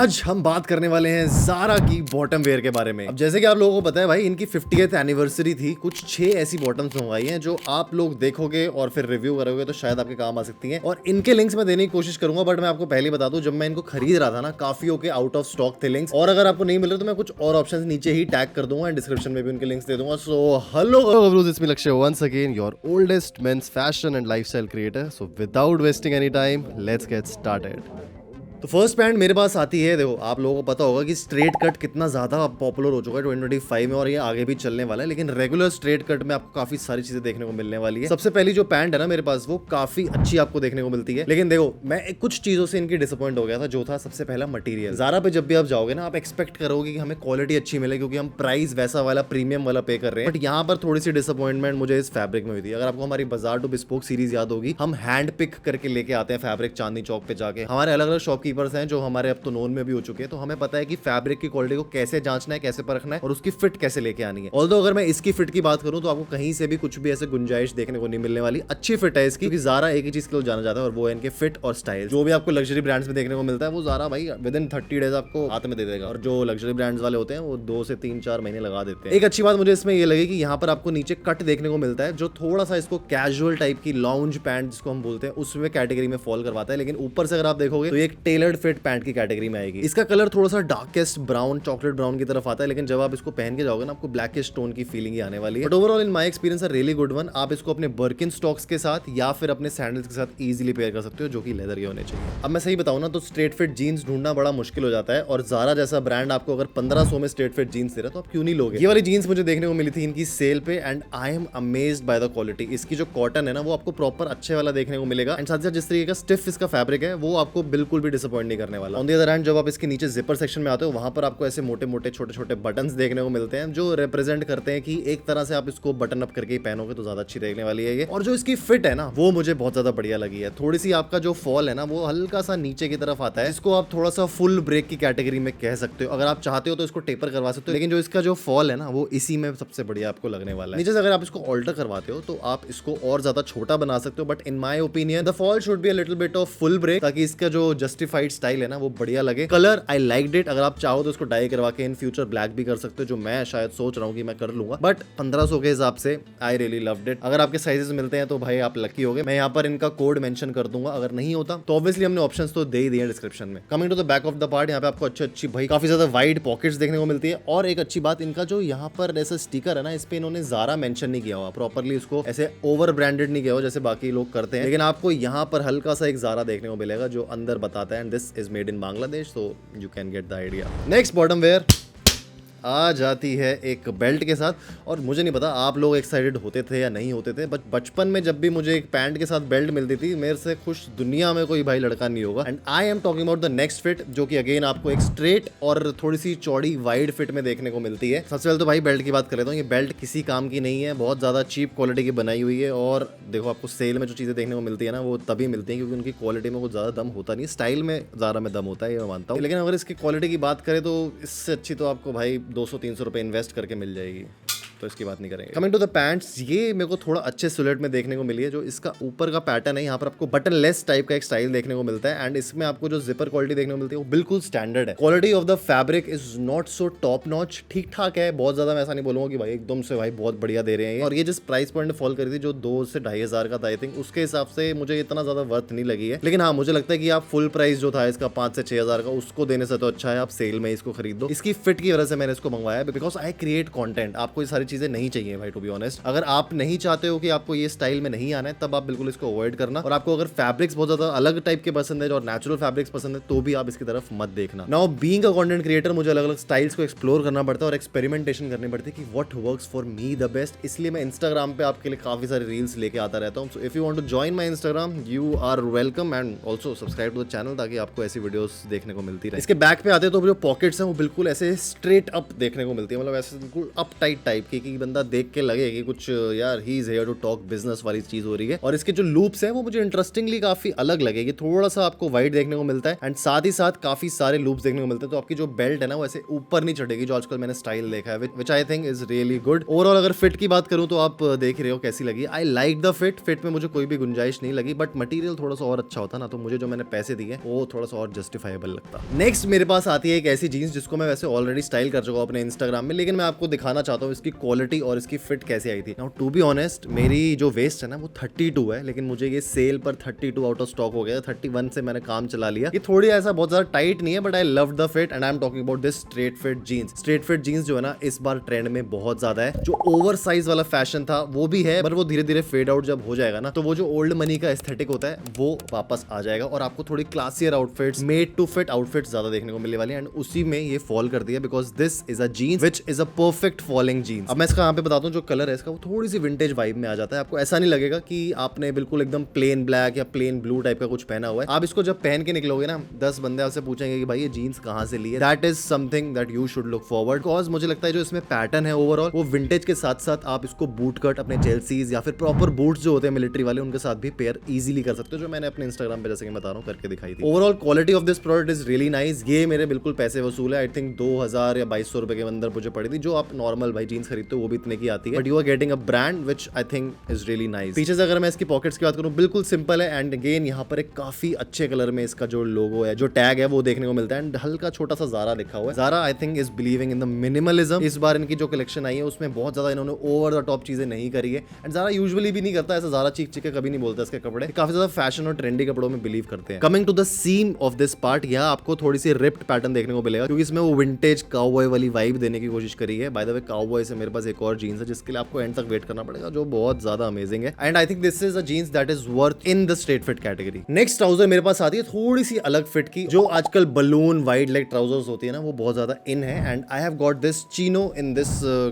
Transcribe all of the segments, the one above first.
आज हम बात करने वाले हैं ज़ारा की बॉटम वेयर के बारे में। अब जैसे कि आप लोगों को पता है भाई, इनकी 50th एनिवर्सरी थी। कुछ 6 ऐसी बॉटम्स मंगवाई हैं जो आप लोग देखोगे और फिर रिव्यू करोगे तो शायद आपके काम आ सकती हैं, और इनके लिंक्स मैं देने की कोशिश करूंगा। बट मैं आपको पहले बता दूं, जब मैं इनको खरीद रहा था ना, काफी के आउट ऑफ स्टॉक थे लिंक्स, और अगर आपको नहीं मिल रहे तो मैं कुछ और ऑप्शंस नीचे ही टैग कर दूंगा, डिस्क्रिप्शन में भी उनके लिंक्स दे दूंगा। So hello, it's me Lakshya once again, your oldest men's fashion and lifestyle creator. So without wasting any time, let's get started. तो फर्स्ट पैंट मेरे पास आती है। देखो, आप लोगों को पता होगा कि स्ट्रेट कट कितना ज़्यादा पॉपुलर हो चुका है 2025 में, और ये आगे भी चलने वाला है। लेकिन रेगुलर स्ट्रेट कट में आपको काफ़ी सारी चीज़ें देखने को मिलने वाली है। सबसे पहली जो पैंट है ना मेरे पास, वो काफ़ी अच्छी आपको देखने को मिलती है। लेकिन देखो, मैं कुछ चीज़ों से इनकी डिसअपॉइंट हो गया था। जो था सबसे पहला मटीरियल। ज़ारा पे जब भी आप जाओगे ना, आप एक्सपेक्ट करोगे कि हमें क्वालिटी अच्छी मिले, क्योंकि हम प्राइस वैसा वाला प्रीमियम वाला पे कर रहे हैं। बट यहाँ पर थोड़ी सी डिसअपॉइंटमेंट मुझे इस फैब्रिक में हुई थी। अगर आपको हमारी बाजार टू बिस्पोक सीरीज याद होगी, हम हैंड पिक करके लेके आते हैं फैब्रिक चांदनी चौक पे जाके। हमारे अलग अलग शॉपकीपर्स हैं जो हमारे अब तो नोन में भी हो चुके हैं, तो हमें पता है कि फैब्रिक की क्वालिटी को कैसे जांचना है, कैसे परखना है, और उसकी फिट कैसे लेके आनी है। ऑल्दो अगर मैं इसकी फिट की बात करूं तो आपको कहीं से भी कुछ भी ऐसे गुंजाइश देखने को नहीं मिलने वाली। अच्छी फिट है इसकी, क्योंकि ज़ारा एक ही चीज के लिए जाना जाता है, और वो है इनके फिट और स्टाइल। जो भी आपको लग्जरी ब्रांड्स में देखने को मिलता है, वो ज़ारा भाई विद इन 30 डेज आपको हाथ में दे देगा, और जो लग्जरी ब्रांड्स वाले होते हैं वो 2 से 3-4 महीने लगा देते हैं। एक अच्छी बात मुझे इसमें ये लगी कि यहाँ पर आपको नीचे कट देखने को मिलता है, जो थोड़ा सा इसको कैजुअल टाइप की लाउंज पैंट जिसको हम बोलते हैं, उसमें कैटेगरी में फॉल करवाता है। लेकिन ऊपर से अगर आप देखोगे तो एक टेलर्ड फिट पैंट की कैटेगरी में आएगी। इसका कलर थोड़ा सा डार्केस्ट ब्राउन, चॉकलेट ब्राउन की तरफ आता है, लेकिन जब आप इसको पहन के जाओगे ना, आपको ब्लैकिश टोन की फीलिंग ही आने वाली है। But overall in my experience a really good one. आप इसको अपने बर्किन स्टॉक्स के साथ या फिर अपने सैंडल्स के साथ इजीली पेयर कर सकते हो, जो कि लेदर के होने चाहिए। अब मैं सही बताऊं ना, तो स्ट्रेट फिट जीन्स ढूंढना बड़ा मुश्किल हो जाता है, और ज़ारा जैसा ब्रांड आपको अगर 1500 में स्ट्रेट फिट जीन्स दे रहा है, तो आप क्यों नहीं लोगे। ये वाली जीन्स मुझे देखने को मिली थी इनकी सेल पे, and I M amazed by the quality. इसकी जो कॉटन है ना, वो आपको प्रॉपर अच्छे वाला देखने को मिलेगा, एंड साथ ही साथ जिस तरीके का स्टिफ इसका फैब्रिक है, वो आपको बिल्कुल भी डिसअपॉइंट नहीं करने वाला। ऑन द अदर हैंड, जब आप इसके नीचे जिपर सेक्शन में आते हो, वहां पर आपको ऐसे मोटे मोटे छोटे छोटे बटन्स देखने को मिलते हैं, जो रिप्रेजेंट करते हैं कि एक तरह से आप इसको बटन अप करके ही पहनोगे तो ज्यादा अच्छी देखने वाली है ये। और जो इसकी फिट है ना, वो मुझे बहुत ज्यादा बढ़िया लगी है। थोड़ी सी आपका जो फॉल है ना, वो हल्का सा नीचे की तरफ आता है, इसको आप थोड़ा सा फुल ब्रेक की कैटेगरी में कह सकते हो। अगर आप चाहते हो तो इसको टेपर करवा सकते हो, लेकिन जो इसका जो फॉल है ना, वो इसी में सबसे बढ़िया आपको लगने वाला है। नीचे से अगर आप इसको ऑल्टर करवाते हो तो आप इसको और ज्यादा छोटा बना सकते हो, but in my opinion the fall should be a little bit of full break, ताकि इसका जो जस्टिफाइड स्टाइल है ना, वो बढ़िया लगे। Colour I liked it. अगर आप चाहो तो इसको डाई करवा के इन फ्यूचर ब्लैक भी कर सकते हो, जो मैं शायद सोच रहा हूँ कि मैं कर लूंगा। बट 1500 के हिसाब से आई रियली लव्ड इट। अगर आपके साइजेस मिलते हैं तो भाई आप लकी होगे। मैं यहाँ पर इनका कोड मेंशन कर दूंगा, अगर नहीं होता तो ऑब्वियसली हमने ऑप्शंस तो दे ही दिए डिस्क्रिप्शन में। Coming to the back of the part, यहाँ पे आपको अच्छी भाई काफी ज्यादा वाइड पॉकेट्स देखने को मिलती है। और एक अच्छी बात, इनका जो यहाँ पर ऐसा स्टिकर है ना, इस पे इन्होंने ज़ारा मेंशन नहीं किया हुआ प्रॉपरली, इसको ऐसे ओवर ब्रांडेड नहीं किया हुआ जैसे बाकी लोग करते हैं। लेकिन आपको यहाँ पर हल्का सा एक ज़ारा देखने को मिलेगा, जो अंदर बताता है and this is made in Bangladesh, so you can get the idea. Next bottom wear आ जाती है एक बेल्ट के साथ, और मुझे नहीं पता आप लोग एक्साइटेड होते थे या नहीं होते थे, बट बचपन में जब भी मुझे एक पैंट के साथ बेल्ट मिलती थी, मेरे से खुश दुनिया में कोई भाई लड़का नहीं होगा। And I am talking about the next fit, जो कि अगेन आपको एक स्ट्रेट और थोड़ी सी चौड़ी वाइड फिट में देखने को मिलती है। सबसे पहले तो भाई बेल्ट की बात कर लेता हूँ। ये बेल्ट किसी काम की नहीं है, बहुत ज़्यादा चीप क्वालिटी की बनाई हुई है। और देखो, आपको सेल में जो चीज़ें देखने को मिलती है ना, वो तभी मिलती है क्योंकि उनकी क्वालिटी में कुछ ज़्यादा दम होता नहीं। स्टाइल में ज़्यादा में दम होता है, ये मैं मानता हूँ। लेकिन अगर इसकी क्वालिटी की बात करें तो इससे अच्छी तो आपको भाई 200-300 रुपये इन्वेस्ट करके मिल जाएगी, तो इसकी बात नहीं करेंगे। कमिंग टू द पैंट्स, ये मेरे को थोड़ा अच्छे सिलुएट में देखने को मिली है। जो इसका ऊपर का पैटर्न है, यहाँ पर आपको बटन लेस टाइप का एक स्टाइल देखने को मिलता है, एंड इसमें आपको जो जिपर क्वालिटी देखने को मिलती है वो बिल्कुल स्टैंडर्ड है। Quality of the fabric is not so top notch, ठीक ठाक है, बहुत ज्यादा मैं ऐसा नहीं बोलूंगा कि भाई एकदम से भाई बहुत बढ़िया दे रहे हैं। और ये जिस प्राइस पॉइंट फॉल करी थी, जो 2 से 2500 का था, आई थिंक उसके हिसाब से मुझे इतना ज्यादा वर्थ नहीं लगी है। लेकिन हाँ, मुझे लगता है कि आप फुल प्राइस जो था इसका 5 से 6000 का, उसको देने से तो अच्छा है आप सेल में इसको खरीद दो। इसकी फिट की वजह से मैंने इसको मंगवाया, बिकॉज आई क्रिएट कॉन्टेंट। आपको ये सारी चीजें नहीं चाहिए भाई, टू बी ऑनेस्ट। अगर आप नहीं चाहते हो कि आपको ये स्टाइल में नहीं आना है, तब आप बिल्कुल इसको अवॉइड करना। और आपको अगर फैब्रिक्स बहुत ज्यादा अलग टाइप के पसंद है और नेचुरल फैब्रिक्स पसंद है, तो भी आप इसकी तरफ मत देखना। Now being a content creator, मुझे अलग अलग स्टाइल्स को एक्सप्लोर करना पड़ता है और एक्सपेरिमेंटेशन करनी पड़ती है कि what works for me the best. इसलिए मैं इंस्टाग्राम पे आपके लिए काफी सारे रील्स लेके आता रहता हूँ। So if you want to join my Instagram, you are welcome, and also subscribe to the channel, ताकि आपको ऐसी वीडियोस देखने को मिलती रहे। इसके बैक पे आते तो जो पॉकेट्स हैं वो बिल्कुल ऐसे स्ट्रेट अप देखने को मिलती है, मतलब ऐसे बिल्कुल अप टाइट टाइप की, कि बंदा देख के लगे कि कुछ यार he is here to talk business वाली चीज हो रही है। और इसके जो लूप्स है वो मुझे इंटरेस्टिंगली काफी अलग लगे कि थोड़ा सा आपको वाइड देखने को मिलता है एंड साथ ही साथ काफी सारे लूप्स देखने को मिलते हैं। तो आपकी जो बेल्ट है ना वो ऐसे ऊपर नहीं चढ़ेगी जो आजकल मैंने स्टाइल देखा है, which I think is really good. Overall अगर फिट की बात करूं तो आप देख रहे हो कैसी लगी। आई लाइक द फिट में मुझे कोई भी गुंजाइश नहीं लगी, बट मटेरियल थोड़ा सा और अच्छा होता ना तो मुझे जो मैंने पैसे दिए वो थोड़ा सा और जस्टिफाइबल लगता। नेक्स्ट मेरे पास आती है एक ऐसी जीन्स जिसको मैं वैसे ऑलरेडी स्टाइल कर चुका हूं अपने इंस्टाग्राम में, लेकिन मैं आपको दिखाना चाहता हूँ इसकी क्वालिटी और इसकी फिट कैसे आई थी। नाउ टू बी ऑनेस्ट मेरी जो वेस्ट है ना वो 32 है, लेकिन मुझे ये सेल पर 32 आउट ऑफ स्टॉक हो गया। 31 से मैंने काम चला लिया। ये थोड़ी ऐसा बहुत ज्यादा टाइट नहीं है, but I love the fit and I am talking about this straight fit jeans. Straight fit jeans जो है ना इस बार ट्रेंड में बहुत ज्यादा है। जो ओवर साइज वाला फैशन था वो भी है, पर वो धीरे धीरे फेड आउट जब हो जाएगा ना तो वो जो ओल्ड मनी का एस्थेटिक होता है वो वापस आ जाएगा और आपको थोड़ी classier outfits, made to fit outfits ज्यादा देखने को मिलने वाली है। एंड उसी में ये फॉल कर दिया because this is a jeans which is a perfect falling jeans. अब मैं इसका यहाँ पे बताता हूँ जो कलर है इसका वो थोड़ी सी विंटेज वाइब में आ जाता है। आपको ऐसा नहीं लगेगा कि आपने बिल्कुल एकदम प्लेन ब्लैक या प्लेन ब्लू टाइप का कुछ पहना हुआ है। आप इसको जब पहन के निकलोगे ना 10 बंदे आपसे पूछेंगे कि भाई ये जीन्स कहाँ से ली है। That is something that you should look forward because मुझे लगता है जो इसमें पैटर्न है ओवरऑल वो विंटेज के साथ साथ आप इसको बूट कट अपने जेल्सीज या फिर प्रॉपर बूट्स जो होते हैं मिलिट्री वाले उनके साथ भी पेयर इजीली कर सकते हो, जो मैंने अपने इंस्टाग्राम पे जैसे कि बता रहा हूँ करके दिखाई थी। Overall quality of this product is really nice. ये मेरे बिल्कुल पैसे वसूल है। आई थिंक 2000 या 2200 रुपए के अंदर मुझे पड़ी थी। जो आप नॉर्मल भाई जीन्स खरीदते हो वो भी इतने की आती है, but you are getting a brand which I think is really nice. पीछे से अगर मैं इसकी पॉकेट्स की बात करूँ बिल्कुल सिंपल है एंड अगेन यहाँ पर एक काफी अच्छे कलर में इसका जो लोगो है, जो टैग है वो देखने को मिलता है एंड हल्का छोटा सा ज़ारा लिखा हुआ है। Zara I think is believing in the minimalism. इस बार इनकी जो कलेक्शन आई है उसमें बहुत ज्यादा इन्होंने ओवर द टॉप चीजें नहीं करी है एंड ज़ारा यूजुअली भी नहीं करता ऐसा। ज़ारा चीक चिक कभी नहीं बोलता इसके कपड़े, काफी ज्यादा फैशन और ट्रेंडी कपड़ों में बिलीव करते हैं। Coming to the seam of this part, यहाँ आपको थोड़ी सी रिप्ड पैटर्न देखने को मिलेगा क्योंकि इसमें वो विंटेज काउबॉय वाली वाइब देने की कोशिश करी है। बाय द वे काउबॉय से मेरे पास एक और जीन्स है जिसके लिए आपको एंड तक वेट करना पड़ेगा, जो बहुत ज्यादा अमेजिंग है and I think this is a genes that is worth in the straight fit category. Next trouser मेरे पास आती है थोड़ी सी अलग फिट की, जो आजकल बलून वाइड लेग ट्राउजर्स होती है ना वो बहुत ज्यादा इन है and I have got this Chino in this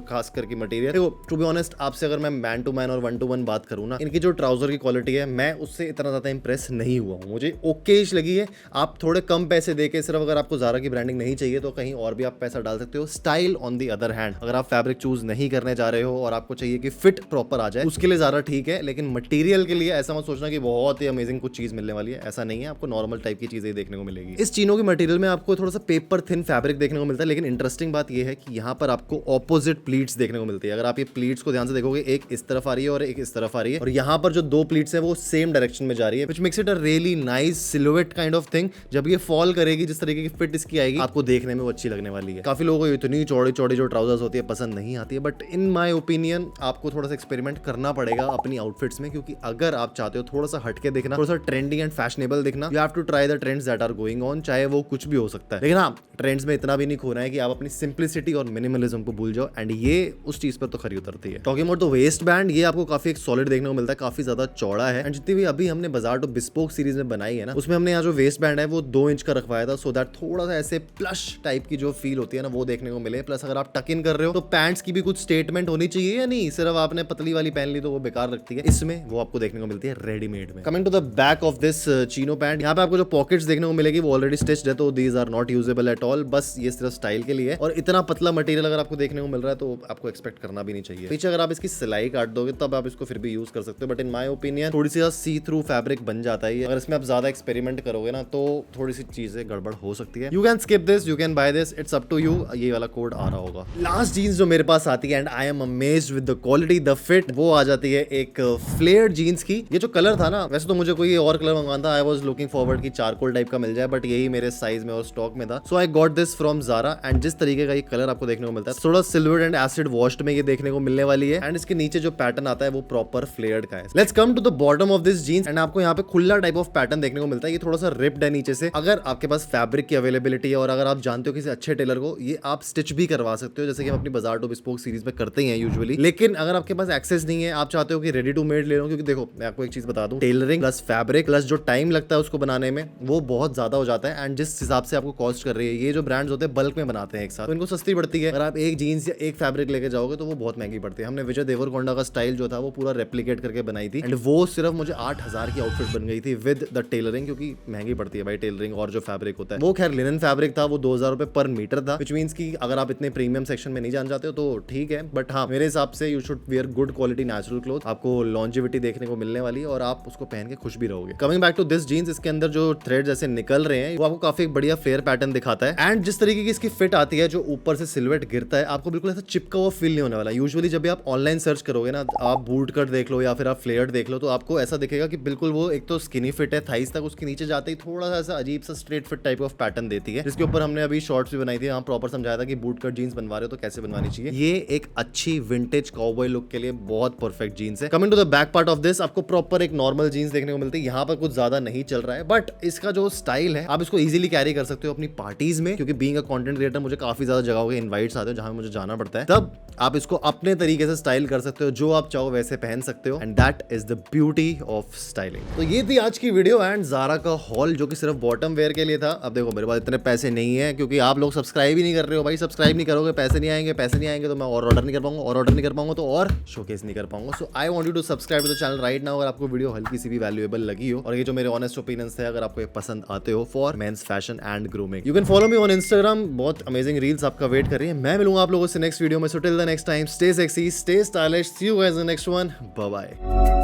खास करके मटेरियल। देखो टू बी ऑनेस्ट आपसे अगर मैं मैन टू मैन और 1-to-1 बात करूँ ना, इनकी जो ट्राउजर की क्वालिटी है मैं उससे इतना ज्यादा इंप्रेस नहीं हुआ हूँ। मुझे ओकेश लगी है। आप थोड़े कम पैसे देके सिर्फ अगर आपको ज़ारा की ब्रांडिंग नहीं चाहिए तो कहीं और भी आप पैसा डाल सकते हो। Style on the other hand, अगर आप फैब्रिक चूज नहीं करने जा रहे हो और आपको चाहिए कि फिट प्रॉपर आ जाए उसके लिए ज़ारा ठीक है, लेकिन मटेरियल के लिए ऐसा मत सोचना कि बहुत ही अमेजिंग कुछ चीज मिलने वाली है। ऐसा नहीं है, आपको नॉर्मल टाइप की चीजें देखने को मिलेगी। इस चीनों के मटेरियल में आपको थोड़ा सा पेपर थिन फैब्रिक देखने को मिलता है, लेकिन इंटरेस्टिंग बात यह है कि यहाँ पर आपको ऑपोजिट प्लीट्स देखने को मिलती है। अगर आप ये प्लीट्स को ध्यान से देखोगे, एक इस तरफ आ रही है और एक इस तरफ आ रही है, और यहाँ पर जो दो प्लीट्स है वो सेम डायरेक्शन में जा रही है, which makes it a really nice silhouette kind of thing. जब ये फॉल करेगी, जिस तरीके की फिट इसकी आएगी, आपको देखने में वो अच्छी लगने वाली है। काफी लोगों को इतनी चौड़ी चौड़ी जो ट्राउजर्स होती है पसंद नहीं आती है, बट इन माय ओपिनियन आपको थोड़ा सा एक्सपेरिमेंट करना पड़ेगा अपनी आउटफिट्स में, क्योंकि अगर आप चाहते हो थोड़ा सा हटके दिखना, थोड़ा सा ट्रेंडी एंड फैशनेबल दिखना, you have to try the trends that are going on, चाहे वो कुछ भी हो सकता है। लेकिन हाँ, ट्रेंड्स में इतना भी नहीं खोना है कि आप अपनी सिंप्लिसिटी और मिनिमलिज्म को भूल जाओ, एंड ये उस चीज पर तो खरी उतरती है। Talking about the waste band, ये आपको काफी एक सॉलिड देखने को मिलता है, काफी ज्यादा चौड़ा है, एंड जितनी भी अभी हमने बाजार टू बिस्पोक सीरीज में बनाई है ना, उसमें हमने यहाँ जो वेस्ट बैंड है वो 2 इंच का रखवाया था, सो दैट थोड़ा सा ऐसे प्लश टाइप की जो फील होती है ना वो देखने को मिले। प्लस अगर आप टक इन कर रहे हो तो पैंट्स की भी कुछ स्टेटमेंट होनी चाहिए, या नहीं सिर्फ आपने पतली वाली पहन ली तो वो बेकार लगती है। इसमें वो आपको देखने को मिलती है रेडीमेड में। Coming to the back of this chino pant, यहाँ पे आपको जो पॉकेट्स देखने को मिलेगी वो ऑलरेडी स्टिच्ड है, तो these are not usable at all, बस ये सिर्फ स्टाइल के लिए है। और इतना पतला मटेरियल अगर आपको देखने को मिल रहा है तो आपको एक्सपेक्ट करना भी नहीं चाहिए। पीछे अगर आप इसकी सिलाई काट दोगे तब आप इसको फिर भी यूज कर सकते हो, बट इन माय ओपिनियन थोड़ी सी सी थ्रू फैब्रिक बन जाता है। अगर इसमें आप ज्यादा एक्सपेरिमेंट करोगे ना तो थोड़ी सी चीजें गड़बड़ हो सकती है। You can skip this, you can buy this, it's up to you. ये वाला कोड आ रहा होगा। लास्ट जीन्स जो मेरे पास आती है and I M amazed with the quality, the fit, वो आ जाती है एक फ्लेयर्ड जीन्स की। ये जो कलर था ना, वैसे तो मुझे कोई और कलर मंगवाना था, आई वाज लुकिंग फॉरवर्ड की चारकोल टाइप का मिल जाए, बट यही मेरे साइज में और स्टॉक में था, so I got this from Zara. And जिस तरीके का ये कलर आपको देखने को मिलता है, थोड़ा सिल्वर एंड एसिड वॉश्ड में ये देखने को मिलने वाली है, एंड इसके नीचे जो पैटर्न आता है वो प्रॉपर फ्लेयर्ड का है। Let's come to the bottom of this jeans, and आपको यहाँ पे खुला टाइप ऑफ पैटर्न देखने को मिलता है। ये थोड़ा सा रिप्ड है नीचे से। अगर आपके पास फैब्रिक की अवेलेबिलिटी है और अगर आप जानते हो किसी अच्छे टेलर को, ये आप स्टिच भी करवा सकते हो, जैसे कि हम अपनी बाजार टू बिस्पोक सीरीज में करते हैं यूजुअली। लेकिन अगर आपके पास एक्सेस नहीं है, आप चाहते हो कि रेडी टू मेड ले लो, क्योंकि देखो मैं आपको एक चीज बता दूं, टेलरिंग प्लस फैब्रिक प्लस जो टाइम लगता है उसको बनाने में, वो बहुत ज्यादा हो जाता है। एंड जिस हिसाब से आपको कॉस्ट कर रही है, ये जो ब्रांड्स होते हैं बल्क में बनाते हैं एक साथ, तो इनको सस्ती पड़ती है। अगर आप एक जीन्स या एक फैब्रिक लेके जाओगे तो वो बहुत महंगी पड़ती है। हमने विजय देवरकोंडा का स्टाइल जो था वो पूरा रेप्लिकेट करके बनाई थी, एंड वो सिर्फ मुझे 8000 की आउटफिट बन गई थी विद द टेलरिंग, क्योंकि महंगी पड़ती है भाई टेलरिंग और जो फैब्रिक होता है। वो खैर लिनन फैब्रिक था, वो 2000 रुपए पर मीटर था, विच मीन्स की अगर आप इतने प्रीमियम सेक्शन में नहीं जान जाते हो तो ठीक है, बट हाँ मेरे हिसाब से you should wear good quality natural cloth. आपको लॉन्जिविटी देखने को मिलने वाली है और आप उसको पहन के खुश भी रहोगे। Coming back to this jeans, इसके अंदर जो थ्रेड जैसे निकल रहे हैं वो आपको काफी बढ़िया फ्लेयर पैटर्न दिखाता है। एंड जिस तरीके की इसकी फिट आती है, जो ऊपर से सिलवेट गिरता है, आपको बिल्कुल ऐसा चिपका हुआ फील नहीं होने वाला। यूजुअली जब भी आप ऑनलाइन सर्च करोगे ना, आप बूट कट देख लो या फिर आप फ्लेयर्ड देख लो, तो आपको ऐसा दिखेगा कि बिल्कुल वो एक तो स्किनी फिट है, थाइस तक उसके नीचे जाते ही थोड़ा सा ऐसा अजीब सा straight fit type of pattern देती है, जिसके ऊपर हमने अभी शॉर्ट्स भी बनाई थी, यहाँ प्रॉपर समझाया था कि बूट कट जीन्स बनवा रहे हो तो कैसे बनवानी चाहिए। ये एक अच्छी विंटेज काउबॉय लुक के लिए बहुत परफेक्ट जीन्स है। Coming to the back part of this, आपको प्रॉपर एक नॉर्मल जीन्स देखने को मिलती है। यहाँ पर कुछ ज्यादा नहीं चल रहा है, बट इसका जो स्टाइल है आप इसको इजीली कैरी कर सकते हो अपनी पार्टीज में, क्योंकि बीइंग अ कंटेंट क्रिएटर मुझे काफी ज्यादा जगहों के इनवाइट्स आते हैं जहां मुझे जाना पड़ता है, तब आप इसको अपने तरीके से स्टाइल कर सकते हो, जो आप चाहो वैसे पहन सकते हो। And that is the beauty of styling. तो ये थी आज की वीडियो एंड ज़ारा का हॉल, जो कि सिर्फ बॉटम वेयर के लिए था। अब देखो मेरे पास इतने पैसे नहीं है, क्योंकि आप लोग सब्सक्राइब ही नहीं कर रहे हो भाई। सब्सक्राइब नहीं करोगे, पैसे नहीं आएंगे, पैसे नहीं आएंगे तो मैं और ऑर्डर नहीं कर पाऊंगा, और ऑर्डर नहीं कर पाऊंगा तो और शोकेस नहीं कर पाऊंगा। So I want you to subscribe to the channel right now. अगर आपको वीडियो हल्की सी भी वैल्यूएबल लगी हो और ये जो मेरे ऑनेस्ट ओपिनियंस थे अगर आपको ये पसंद आते हो for mains fashion and grooming, you can follow me on Instagram. बहुत अमेजिंग रील्स आपका वेट कर रही है। मैं मिलूंगा आप लोगों से नेक्स्ट वीडियो में। So till the next time, stay sexy, stay stylish, see you guys in the next one, bye bye.